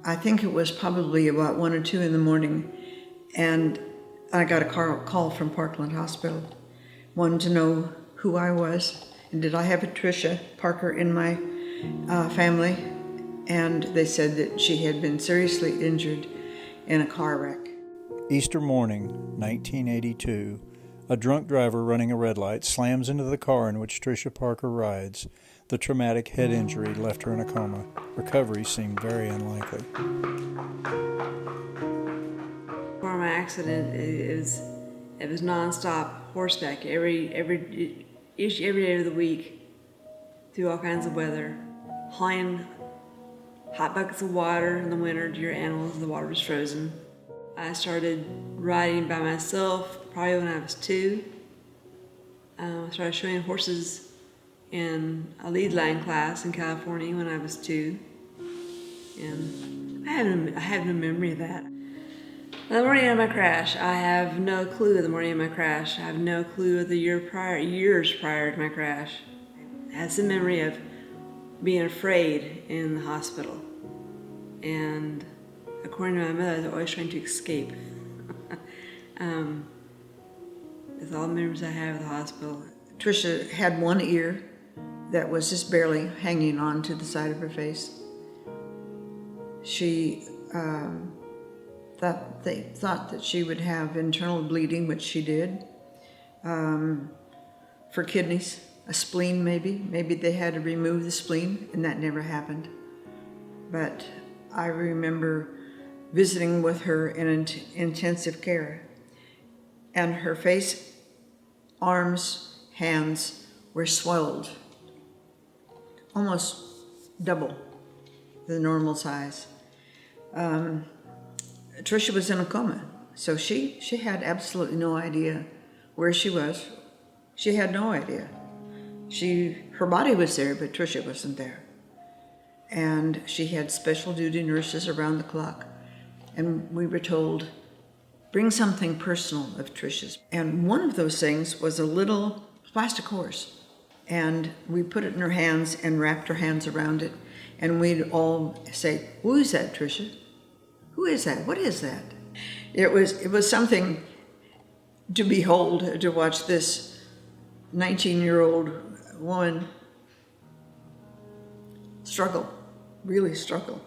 I think it was probably about 1 or 2 in the morning, and I got a call from Parkland Hospital, wanted to know who I was, and did I have a Trisha Parker in my family, and they said that she had been seriously injured in a car wreck. Easter morning, 1982, a drunk driver running a red light slams into the car in which Trisha Parker rides. The traumatic head injury left her in a coma. Recovery seemed very unlikely. Before my accident, it was nonstop horseback every day of the week, through all kinds of weather, hauling hot buckets of water in the winter to your animals. The water was frozen. I started riding by myself probably when I was 2. I started showing horses in a lead line class in California when I was 2, and I have no memory of that. The morning of my crash, I have no clue of the morning of my crash. I have no clue of the years prior to my crash. I had some memory of being afraid in the hospital, and according to my mother, I was always trying to escape. That's all the memories I have of the hospital. Trisha had one ear that was just barely hanging on to the side of her face. She they thought that she would have internal bleeding, which she did, for kidneys, a spleen maybe. Maybe they had to remove the spleen, and that never happened. But I remember visiting with her in intensive care, and her face, arms, hands were swelled, almost double the normal size. Trisha was in a coma, so she had absolutely no idea where she was. She had no idea. Her body was there, but Trisha wasn't there. And she had special duty nurses around the clock. And we were told, bring something personal of Trisha's. And one of those things was a little plastic horse. And we put it in her hands and wrapped her hands around it. And we'd all say, who is that, Trisha? Who is that? What is that? It was something to behold, to watch this 19-year-old woman struggle, really struggle.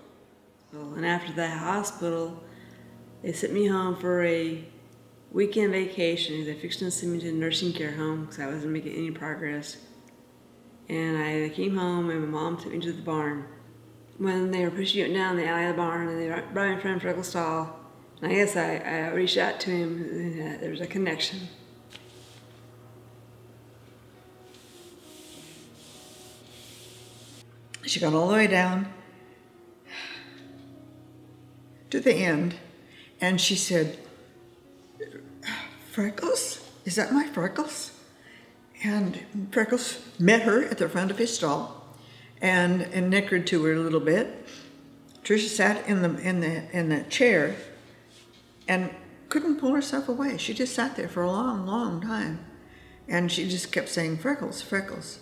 And after that hospital, they sent me home for a weekend vacation. They fixed to send me to a nursing care home because I wasn't making any progress. And I came home and my mom took me to the barn. When they were pushing it down the alley of the barn, and they brought me in front of Freckles' stall, and I guess I reached out to him, and there was a connection. She got all the way down to the end, and she said, Freckles? Is that my Freckles? And Freckles met her at the front of his stall and nickered to her a little bit. Trisha sat in the chair and couldn't pull herself away. She just sat there for a long, long time. And she just kept saying, Freckles, Freckles.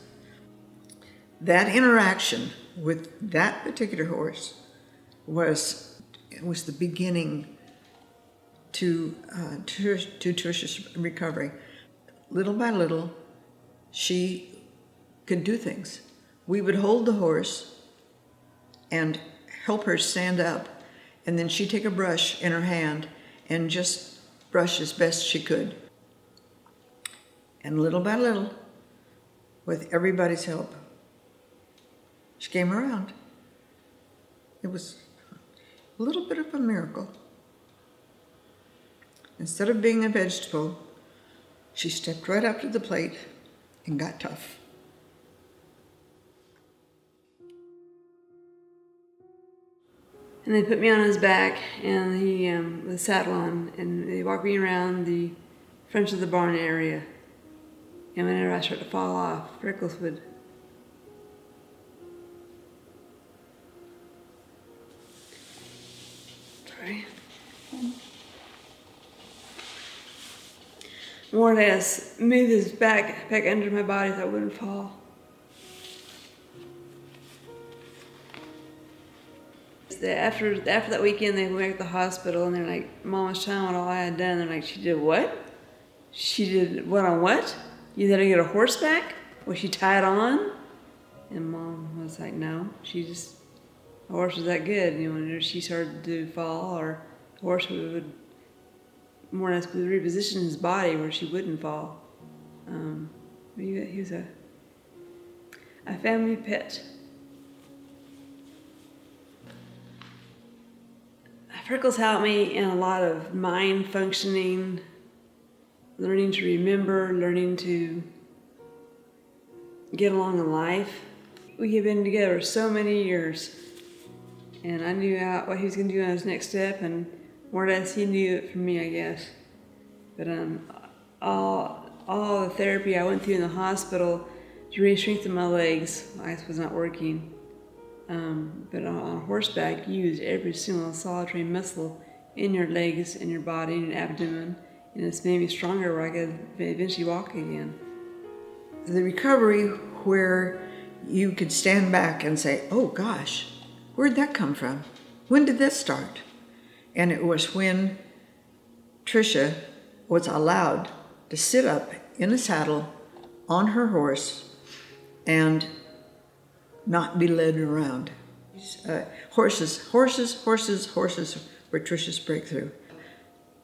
That interaction with that particular horse was the beginning to Trisha's recovery. Little by little, she could do things. We would hold the horse and help her stand up, and then she'd take a brush in her hand and just brush as best she could. And little by little, with everybody's help, she came around. It was a little bit of a miracle. Instead of being a vegetable, she stepped right up to the plate and got tough. And they put me on his back and he with a saddle on, and they walked me around the front of the barn area. And whenever I started to fall off, Freckles would more or less move his back under my body so I wouldn't fall. after that weekend, they went back to the hospital, and they're like, Mom was telling what all I had done. They're like, she did what? She did what on what? You let her get a horseback? Was she tied on? And Mom was like, no, the horse was that good. You know, when she started to fall, or the horse would more or less reposition his body where she wouldn't fall. He was a family pet. Freckles helped me in a lot of mind functioning, learning to remember, learning to get along in life. We had been together so many years, and I knew what he was going to do on his next step, and more or less he knew it from me, I guess. But all the therapy I went through in the hospital to re-strengthen my legs, I guess, was not working. But on horseback, you use every single solitary muscle in your legs, in your body, in your abdomen, and it's made me stronger where I could eventually walk again. The recovery where you could stand back and say, oh gosh, where'd that come from? When did this start? And it was when Trisha was allowed to sit up in a saddle on her horse and not be led around. Horses were Trisha's breakthrough.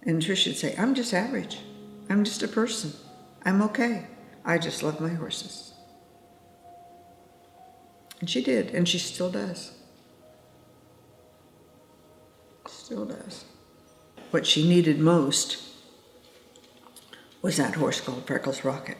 And Trisha would say, I'm just average. I'm just a person. I'm okay. I just love my horses. And she did, and she still does. Still does. What she needed most was that horse called Freckles Rocket.